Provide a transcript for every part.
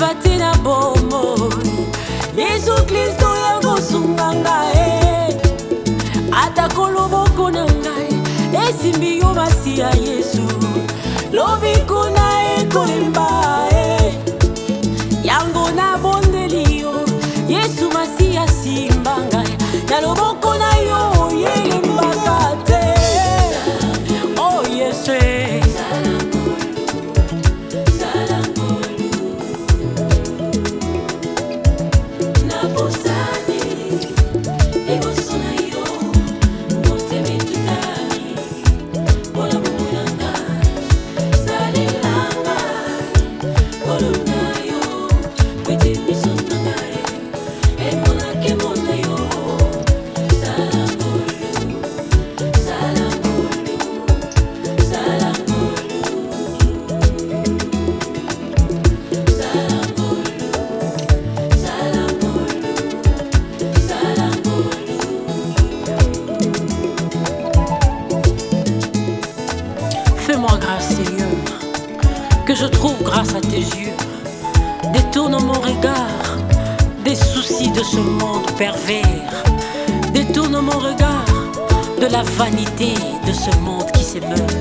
patina bomo Yesu Kristo ya kosunga ngai ata koloboko na ngai esimbi yo basi ya Yesu lobiko na ekolemba yango na bondeli yo Yesu masi ya simba ngai na loboko na yo yelembaka te oh Yesu Fais-moi grâce, Seigneur, que je trouve grâce à tes yeux. Détourne mon regard des soucis de ce monde pervers. Détourne mon regard de la vanité de ce monde qui se meurt.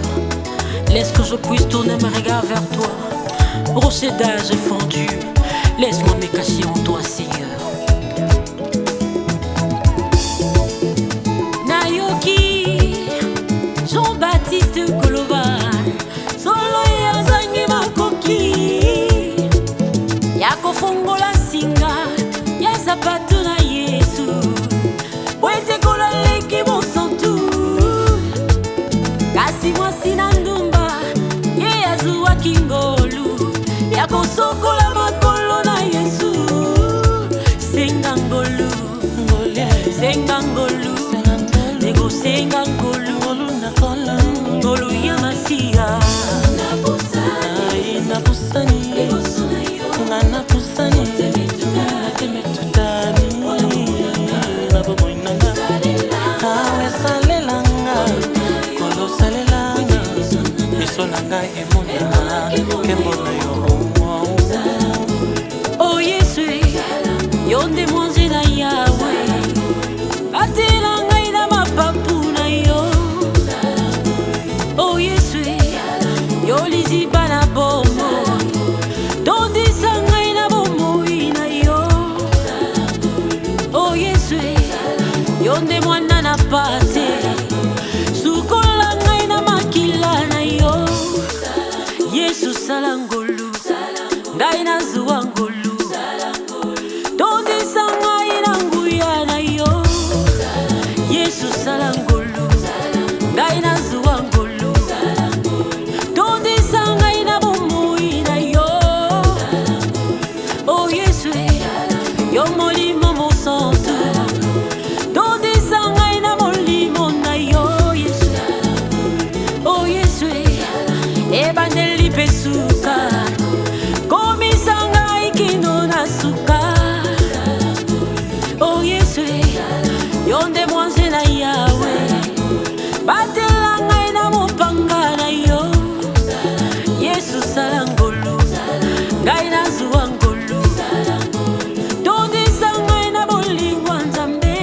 Laisse que je puisse tourner mes regards vers toi. Rocher d'âge fondu, laisse-moi me cacher en toi, Seigneur. Nayoki, Jean-Baptiste Koloba. Fongola singa ya sapato na Yesu wete kola leki monsantu kasi mwasi na ndumba ye azuwa kingolu ya kosokola makolo na Yesu senga ngolu senga ngolu nego senga ngolu ngolu ya masia na pusani Nana pusani, teme tutani, nabo moinanga, awe salelanga, kolo salelanga, isolanga emona, kemona yo. Oh Yesu, yonde mwanze na Yahweh, atelanga ina mapapu na yo. Oh Yesu, yolizi bana bomo. Yonde mwana na pate sukola ngai na makila na yo Yesu salangolu ngai na zuwa ngolu tondisa ngai na nguya na yo Yesu salangolu ngai na zuwa ngolu tondisa ngai na bomoi na yo oh Yesu yo molimo mosantu ebandeli pesuka komisa ngai kino na suka oh Yesu yonde mwanze na Yahweh batela ngai na mopanga na yo Yesu salangolu ngai na zuwa ngolu tondisa ngai na bolingwa Nzambe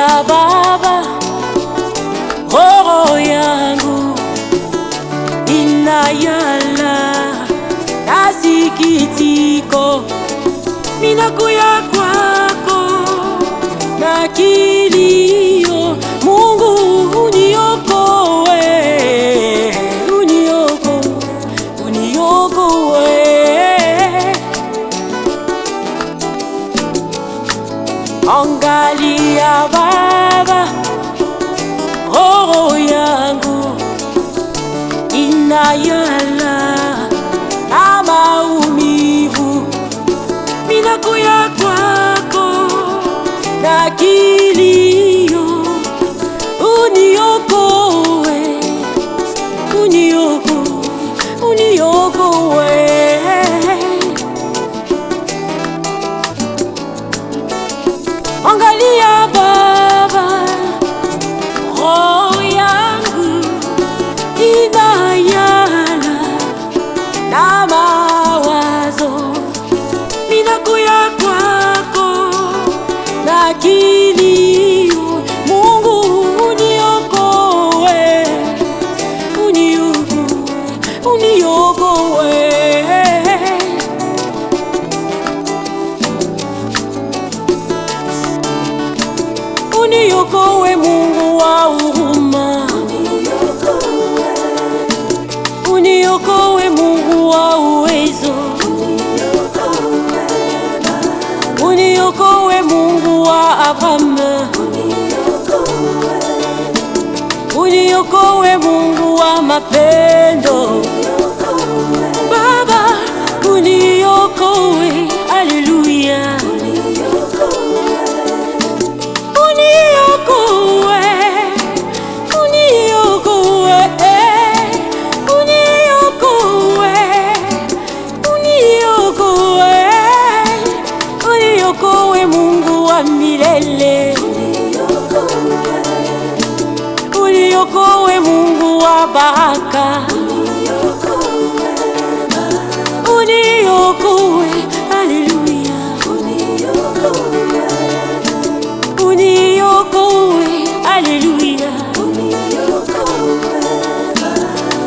Angalia Baba, roho yangu inayala na sikitiko, minakuya kwako na kilio. Mungu uniokoe, uniokoe. Angalia Baba, roho yangu inayala na maumivu, minakuya kwako na kilio. Uniokoe, uniokoe. Angalia Baba, roho yangu inayala na mawazo, minakuya kwako na kilio. Mungu uniokoe, uniokoe. Uniokoe Mungu wa huruma, uniokoe Mungu wa uwezo, uniokoe Mungu wa Abraham, uniokoe Mungu wa mapendo. Baba uniokoe, haleluya. Uniokoe Mungu wa milele, uniokoe Mungu wa baraka, uniokoe, haleluya. Uniokoe, haleluya.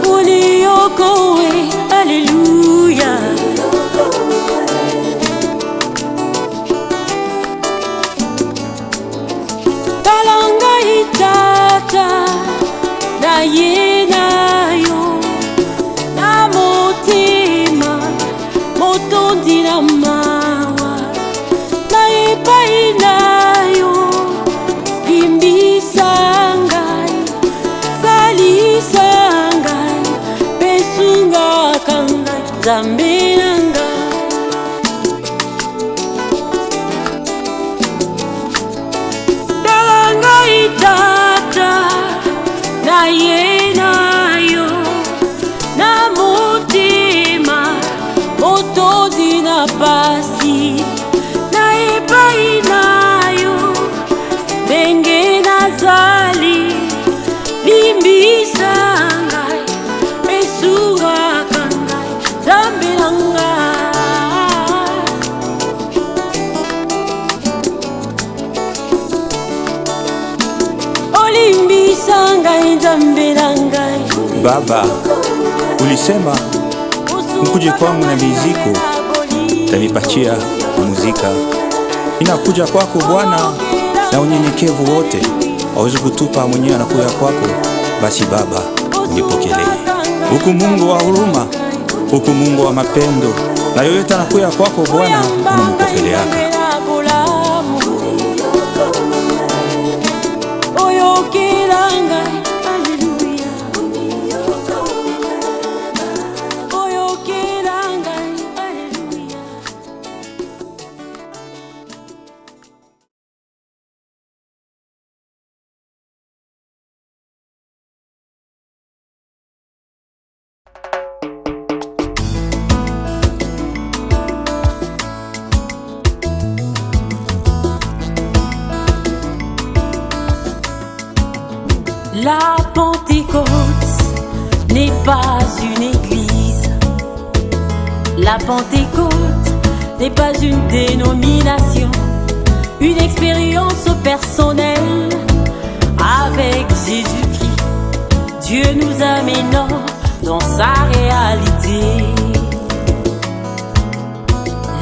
Uniokoe, haleluya. Talanga itata na yenayo na motima motondi na mawa na epainayo imbisangai salisangai pesunga kangai zambinanga. Talanga itata na yenayo na motima motozi na pasi na epainayo ndenge nazali limbisangai esunga kangai zambinanga. Olimbisangai zambinangai. Baba, ulisema mkuje kwangu na miziko, utanipatia muzika. Ninakuja kwako Bwana na unyenyekevu wote, hauwezi kutupa mwenyewe anakuja kwako. Basi Baba, unipokelee. Huku Mungu wa huruma, huku Mungu wa mapendo, na yoyote anakuja kwako Bwana unampokeleaka. La Pentecôte n'est pas une église. La Pentecôte n'est pas une dénomination, une expérience personnelle avec Jésus-Christ. Dieu nous amène dans sa réalité.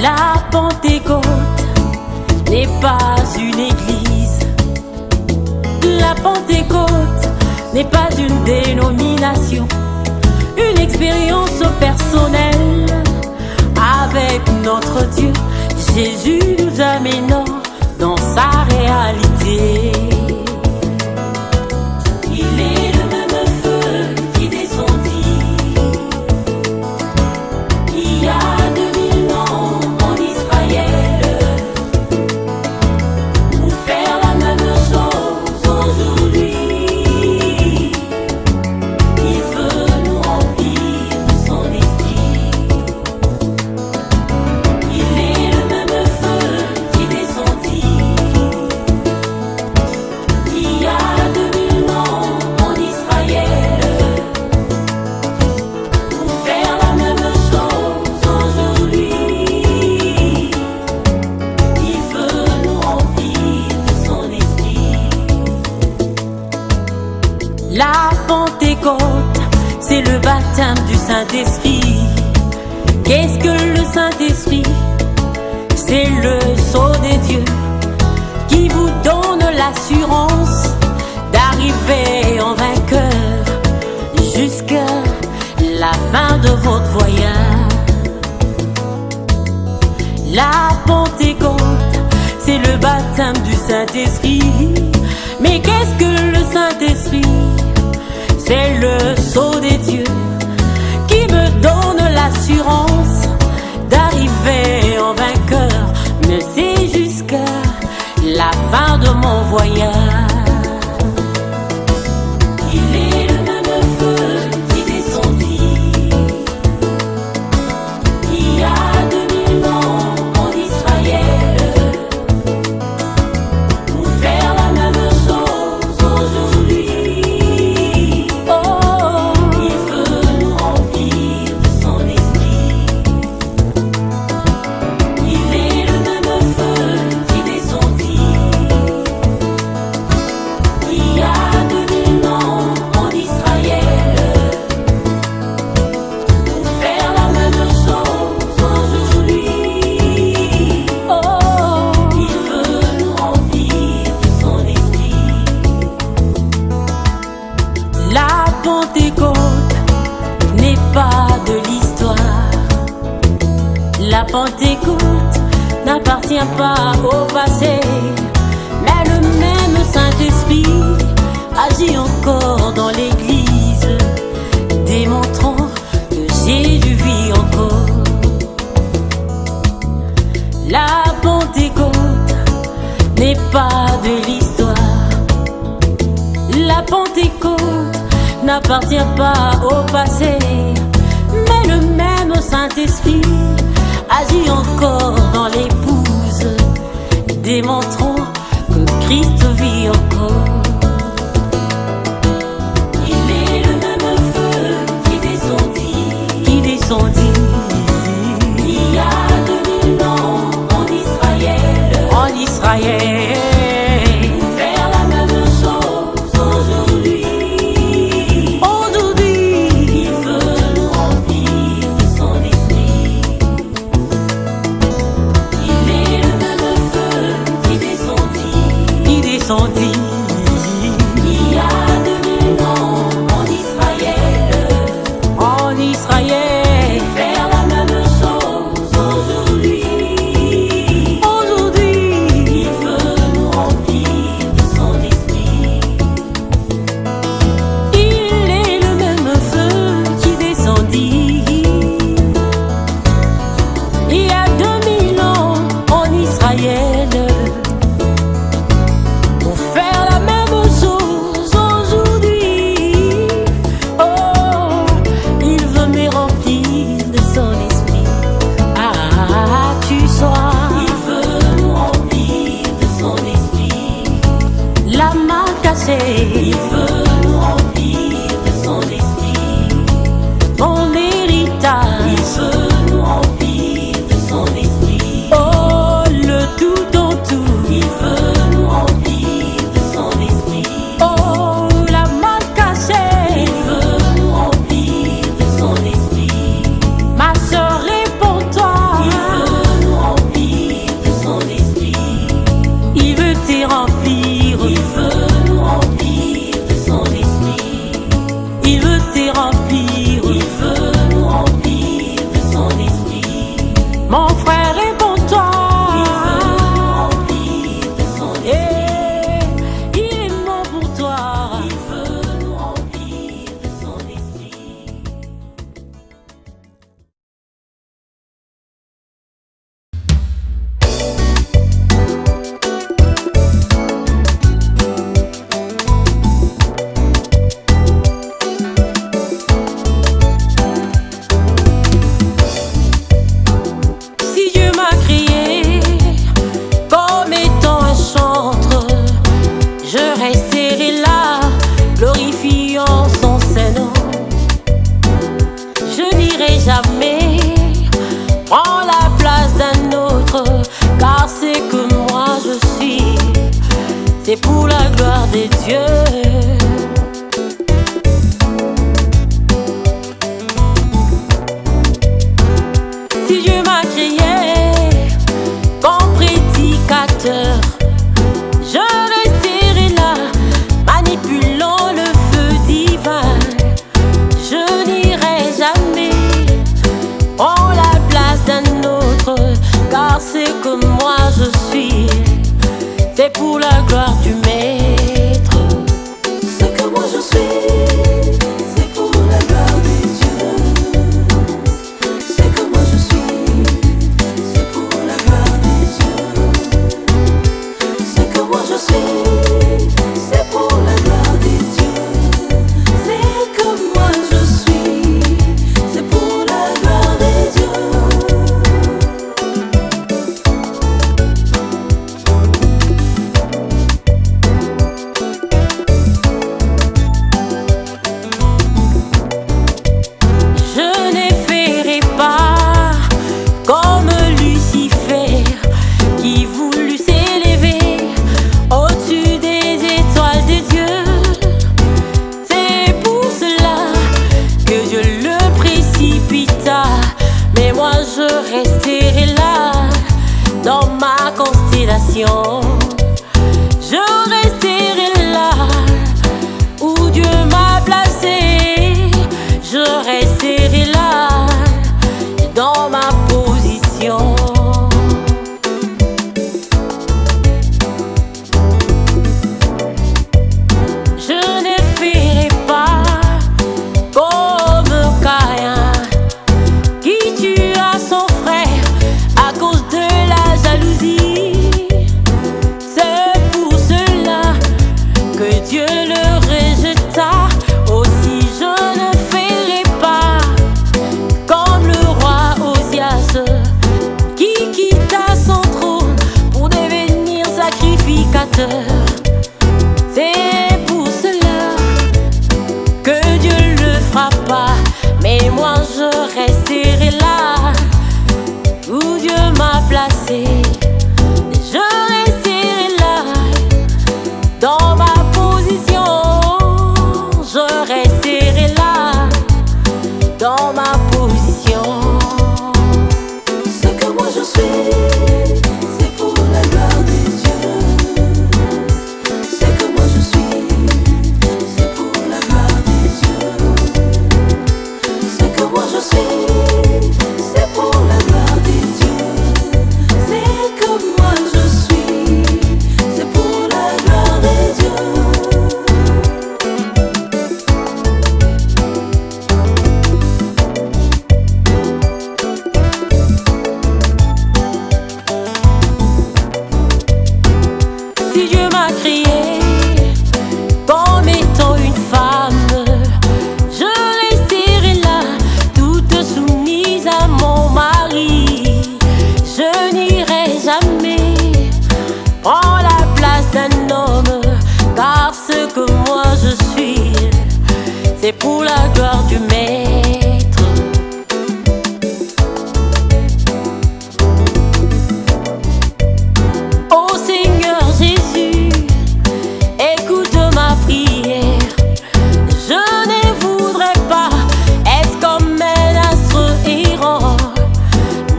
La Pentecôte n'est pas une église. La Pentecôte n'est pas une dénomination. Une expérience personnelle avec notre Dieu. Jésus nous amène dans sa réalité. Il est le même feu qui descendit il y a 2000 ans en Israël pour faire la même chose aujourd'hui. Il veut nous remplir de son esprit. Il est le même feu qui descendit il y a 2000 ans en Israël pour faire la même chose aujourd'hui. Il veut nous remplir de son esprit. La Pentecôte, c'est le baptême du Saint-Esprit. Qu'est-ce que le Saint-Esprit? C'est le sceau des dieux qui vous donne l'assurance d'arriver en vainqueur jusqu'à la fin de votre voyage. La Pentecôte, c'est le baptême du Saint-Esprit. Mais qu'est-ce que le Saint-Esprit? C'est le sceau des dieux qui me donne l'assurance d'arriver en vainqueur. Mais c'est jusqu'à la fin de mon voyage. Il est le même feu qui descendit il y a 2000 ans en Israël pour faire la même chose aujourd'hui. Oh, il veut nous remplir de son esprit. Il est le même feu qui descendit il y a 2000 ans en Israël pour faire la même chose aujourd'hui. Oh, il veut nous remplir de son esprit. La Pentecôte n'est pas de l'histoire. La Pentecôte n'appartient pas au passé. Mais le même Saint-Esprit agit encore dans l'Église, démontrant que Jésus vit encore. La Pentecôte n'est pas de l'histoire. La Pentecôte n'appartient pas au passé. Mais le même Saint-Esprit agit encore dans l'épouse, démontrant que Christ vit encore. Il est le même feu qui descendit il y a 2000 ans en Israël. En Israël. Pour faire la même chose aujourd'hui. Aujourd'hui, il veut nous remplir de son esprit. c'est pour la gloire des dieux. Si Dieu m'a créé comme prédicateur, je resterai là, manipulant le feu divin. Je n'irai jamais prendre la place d'un autre, car c'est que moi je suis, c'est pour la gloire du Maître. Ce que moi je suis, c'est pour la gloire des dieux. Ce que moi je suis, c'est pour la gloire des dieux. Ce que moi je suis, c'est pour la gloire des dieux. Ce que moi je suis, c'est pour la gloire des dieux. Je ne ferai pas comme Lucifer qui voulut s'élever au-dessus des étoiles de Dieu. C'est pour cela que Dieu le précipita, mais moi je resterai là dans ma constellation. Je resterai là où Dieu m'a placé. Je resterai là dans ma position. Je ne ferai pas comme Caïn qui tua son frère à cause de la jalousie. C'est pour cela que Dieu le rejeta. Aussi je ne ferai pas comme le roi Osias qui quitta son trône pour devenir sacrificateur. C'est pour cela que Dieu le frappa, mais moi je resterai là où Dieu m'a placé. Je resterai là dans ma position. Je resterai là dans ma position. Ce que moi je suis, c'est pour la gloire des dieux. Ce que moi je suis, c'est pour la gloire des dieux. Ce que moi je suis, c'est pour la gloire des dieux. Ce que moi je suis, c'est pour la gloire des dieux. Si Dieu m'a créé comme étant une femme, je resterai là, toute soumise à mon mari. Je n'irai jamais prendre la place d'un homme, car ce que moi je suis, c'est pour la gloire du Maître. Ô Seigneur Jésus, écoute ma prière. Je ne voudrais pas être comme un astre errant,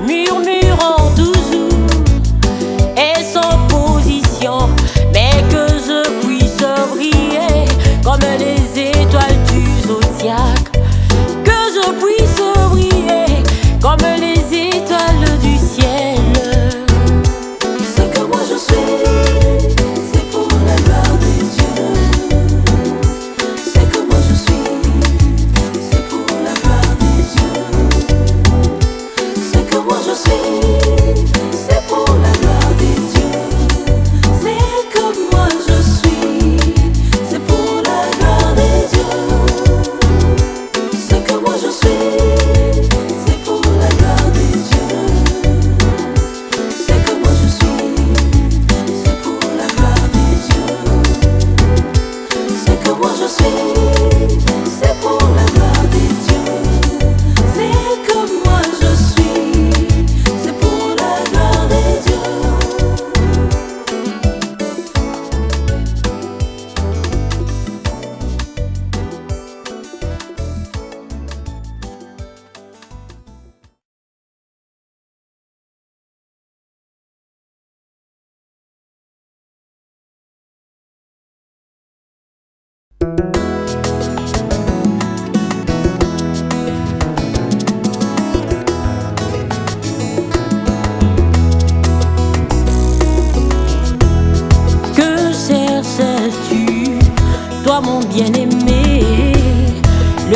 murmurant toujours et sans position, mais que je puisse briller comme les étoiles du zodiaque. Que je puisse briller comme les étoiles du ciel. Ce que moi je suis, c'est pour la gloire des dieux. Ce que moi je suis, c'est pour la gloire des dieux. Ce que moi je suis, c'est pour la gloire des dieux. Ce que moi je suis, c'est pour la gloire des dieux. Ce que moi je suis, c'est pour la gloire des dieux. Ce que moi je suis, c'est pour la gloire des dieux. Ce que moi je suis, c'est pour la gloire des dieux. Ce que moi je suis, c'est pour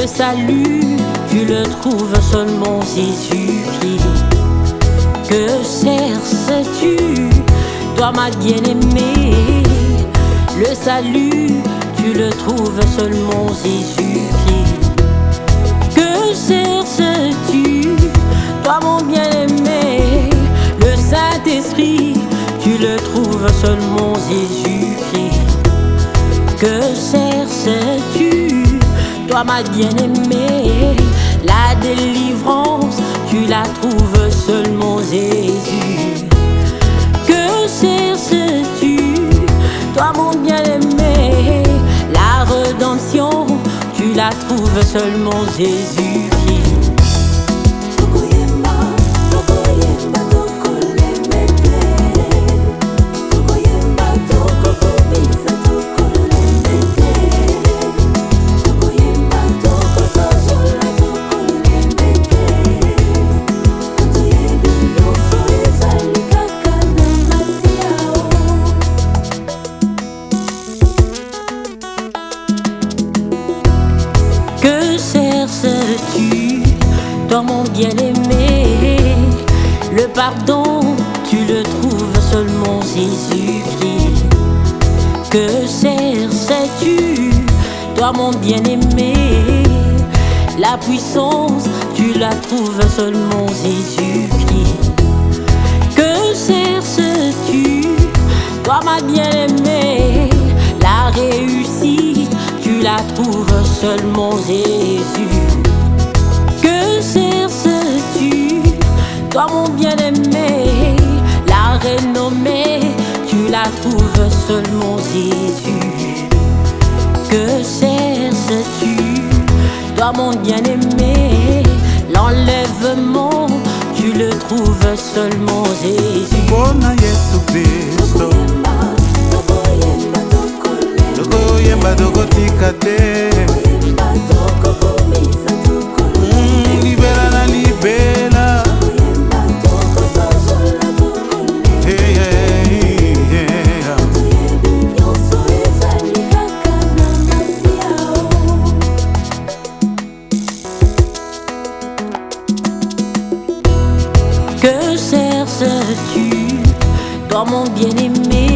Le salut, tu le trouves seulement Jésus-Christ. Que cherches-tu, toi ma bien-aimée? Le salut, tu le trouves seulement Jésus-Christ. Que cherches-tu, toi mon bien-aimé? Le Saint-Esprit, tu le trouves seulement Jésus-Christ. Que cherches-tu, toi ma bien-aimée? La délivrance, tu la trouves seulement Jésus. Que cherches-tu, toi mon bien-aimé? La rédemption, tu la trouves seulement Jésus-Christ. Que cherches-tu, toi mon bien-aimé? Le pardon, tu le trouves seulement Jésus-Christ. Que cherches-tu, toi mon bien-aimé? La puissance, tu la trouves seulement Jésus-Christ. Que cherches-tu, toi ma bien-aimée? La réussite, tu la trouves seulement Jésus. Que cherches-tu, toi mon bien-aimé? La renommée, tu la trouves seulement Jésus. Que cherches-tu, toi mon bien-aimé? L'enlèvement, tu le trouves seulement Jésus. Bona Yesu Kristo Tokoyemba tokotika te Libera na libera Hey, hey, yeah. Que cherches-tu, toi mon bien-aimé?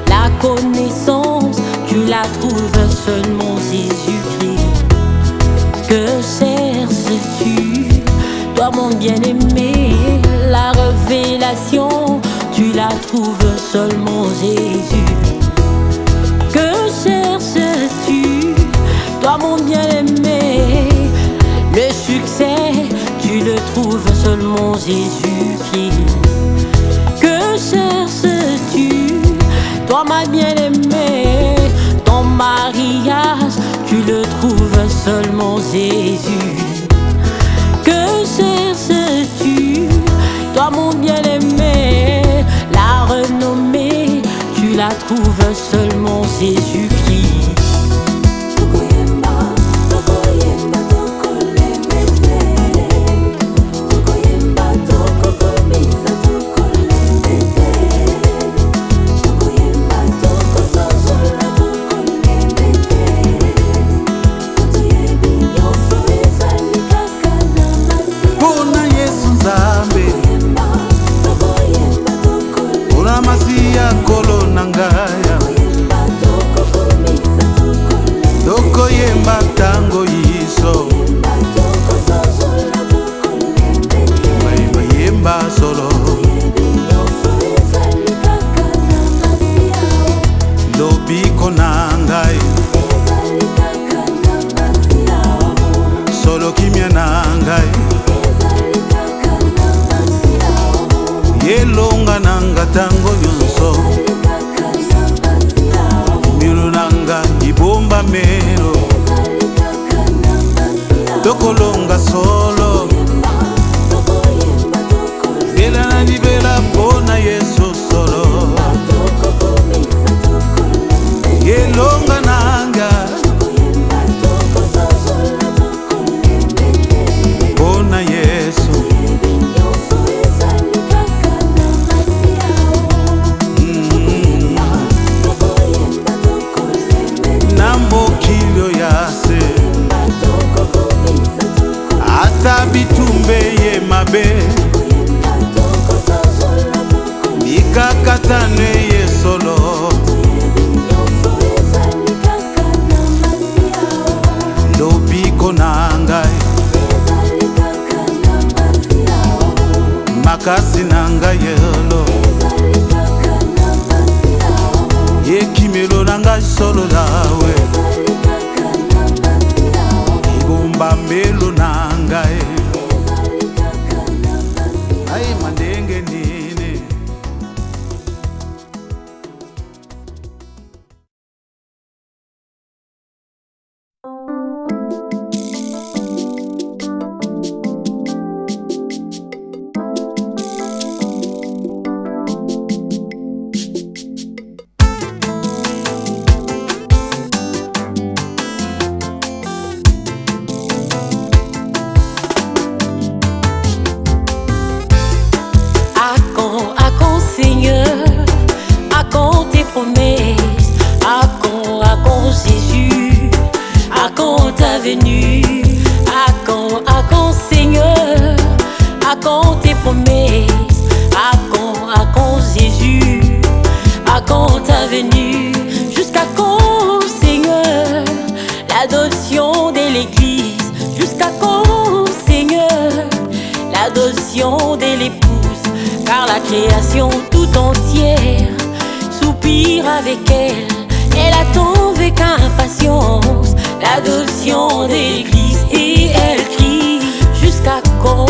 La connaissance, tu la trouves seulement Jésus-Christ. Que cherches-tu, toi mon bien-aimé? La révélation, tu la trouves seulement Jésus. Que cherches-tu, toi mon bien-aimé? Le succès, tu le trouves seulement Jésus-Christ. Que cherches-tu, toi ma bien-aimée? Ton mariage, tu le trouves seulement Jésus. Que cherches-tu, toi mon bien-aimé? La renommée, tu la trouves seulement Jésus-Christ. Kolo nangaya Tokoyemba tango yiso Yemba solo Lobiko nangai Solo kimya nangai Yelonga nanga tango nyonso Miru nanga ibomba mero Tokolonga solo Bela na libela bona Yesu solo Yelonga nanga bona Yesu Nambo kilio yase mabe mikakatano ye solo lobiko na ngai makasi na ngai yelo ekimelo na ngai solo lawe ibomba mbelo na ngai ai mandenge nini de l'épouse, car la création tout entière soupire avec elle. Elle attend avec impatience l'adoption de l'église et elle crie jusqu'à quand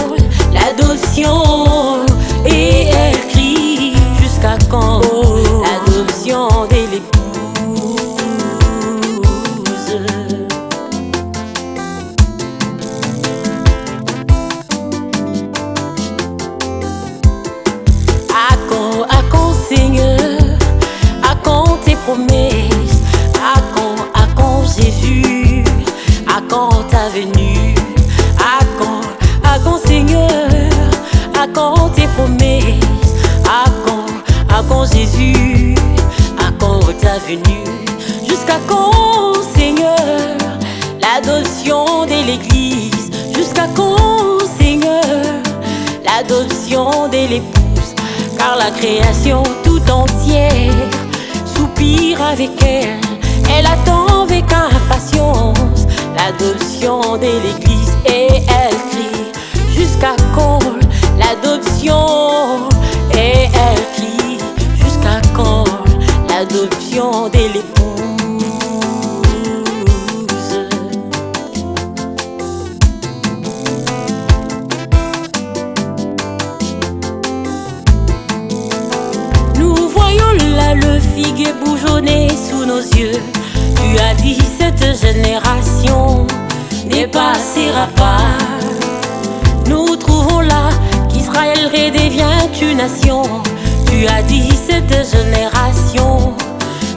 l'adoption et elle crie jusqu'à quand l'adoption de l'épouse. Promesse, à quand Jésus, à quand ta venue, à quand Seigneur, à quand tes promesses, à quand Jésus, à quand ta venue, jusqu'à quand Seigneur, l'adoption de l'église, jusqu'à quand Seigneur, l'adoption de l'épouse, car la création tout entière soupire avec elle, elle attend avec impatience l'adoption de l'église et elle crie jusqu'à quand l'adoption et elle crie jusqu'à quand l'adoption de l'épouse. Nous voyons là le figuier bourgeonner sous nos yeux. Tu as dit cette génération ne passera pas. Nous trouvons là qu'Israël redevient une nation. Tu as dit cette génération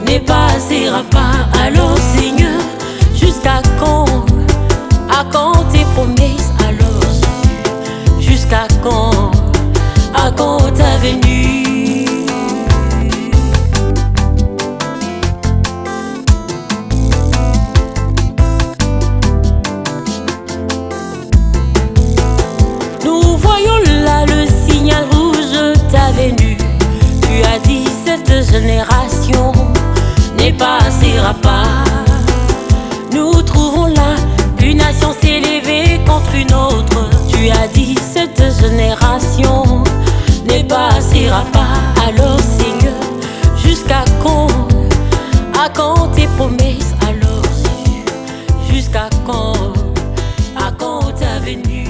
ne passera pas. Alors Seigneur, jusqu'à quand? À quand tes promesses? Alors Jésus, jusqu'à quand? À quand ta venue? Tu as dit cette génération ne passera pas. Nous trouvons là une nation s'élever contre une autre. Tu as dit cette génération ne passera pas. Alors Seigneur, jusqu'à quand? À quand tes promesses? Alors Jésus, jusqu'à quand? À quand ta venue?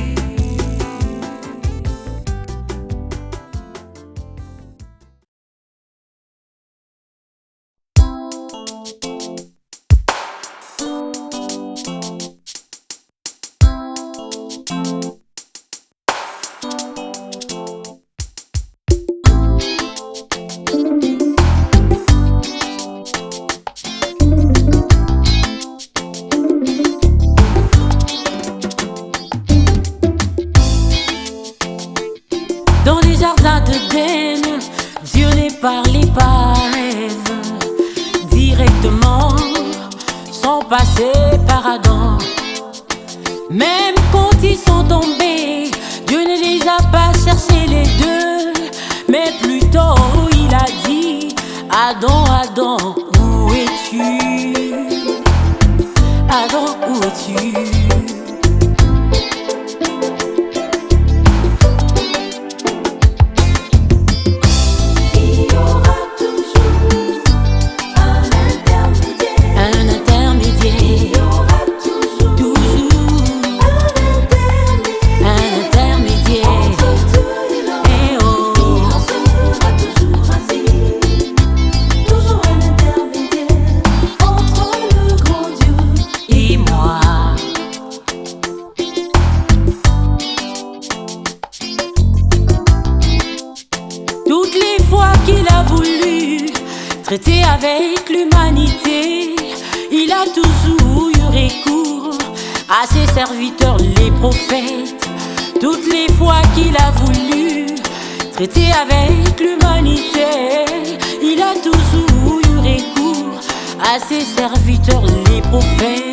Dans les jardins d'Éden, Dieu n'est parlé par Ève directement, sans passer par Adam. Même quand ils sont tombés, Dieu ne les a cherché les deux, mais plutôt il a dit: Adam, Adam, où es-tu? Adam, où es-tu? Traité avec l'humanité, il a toujours eu recours à ses serviteurs les prophètes. Toutes les fois qu'il a voulu traiter avec l'humanité, il a toujours eu recours à ses serviteurs les prophètes.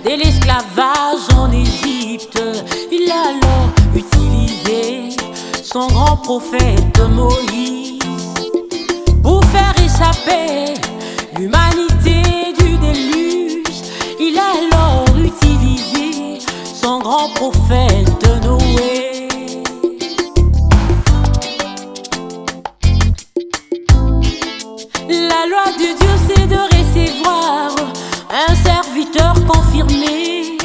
De l'esclavage en Égypte, il a alors utilisé son grand prophète Moïse pour faire échapper l'humanité du déluge. Il a alors utilisé son grand prophète Noé. La loi de Dieu, c'est de recevoir un serviteur confirmé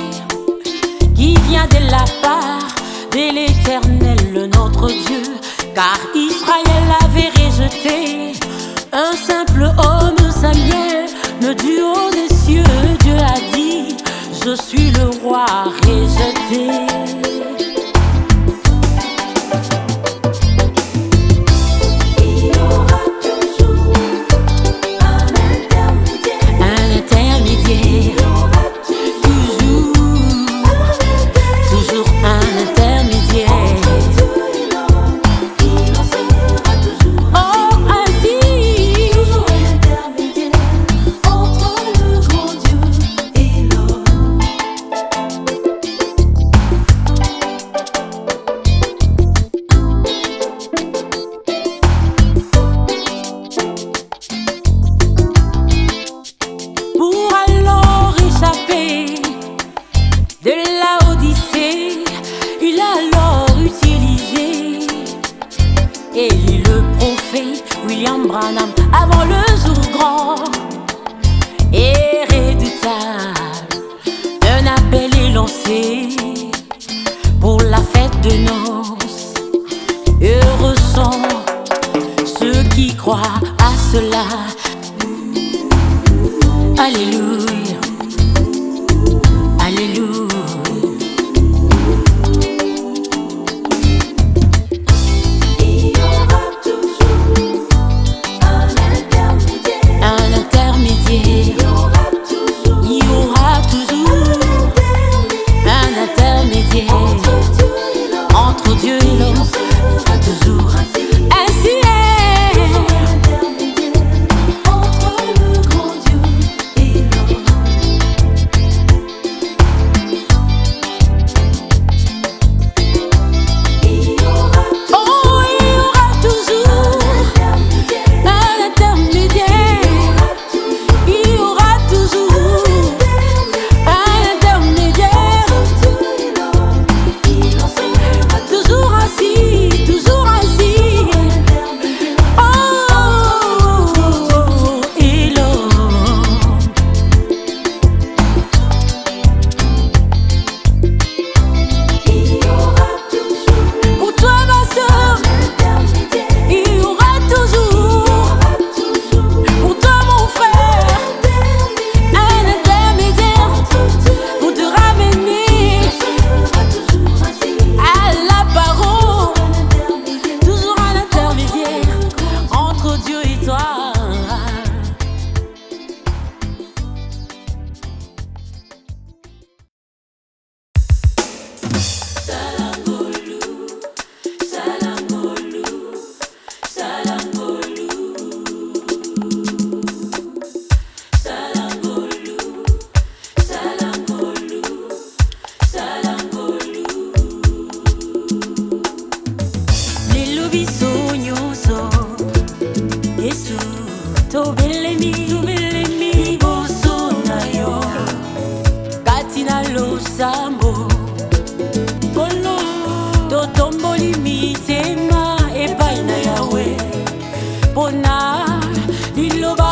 qui vient de la part de l'Éternel notre Dieu, car Israël avait rejeté un simple homme, Samuel. Le du haut des cieux, Dieu a dit: je suis le roi rejeté. De la Odyssée, il a alors utilisé Élie le prophète, William Branham, avant le jour grand et redoutable. Un appel est lancé pour la fête de noces. Heureux sont ceux qui croient à cela. Alléluia. Alléluia. Il y aura toujours un intermédiaire. Un intermédiaire. Il y aura toujours un intermédiaire entre Dieu et l'homme. Toujours ainsi est. Entre le grand Dieu et l'homme. pona liloba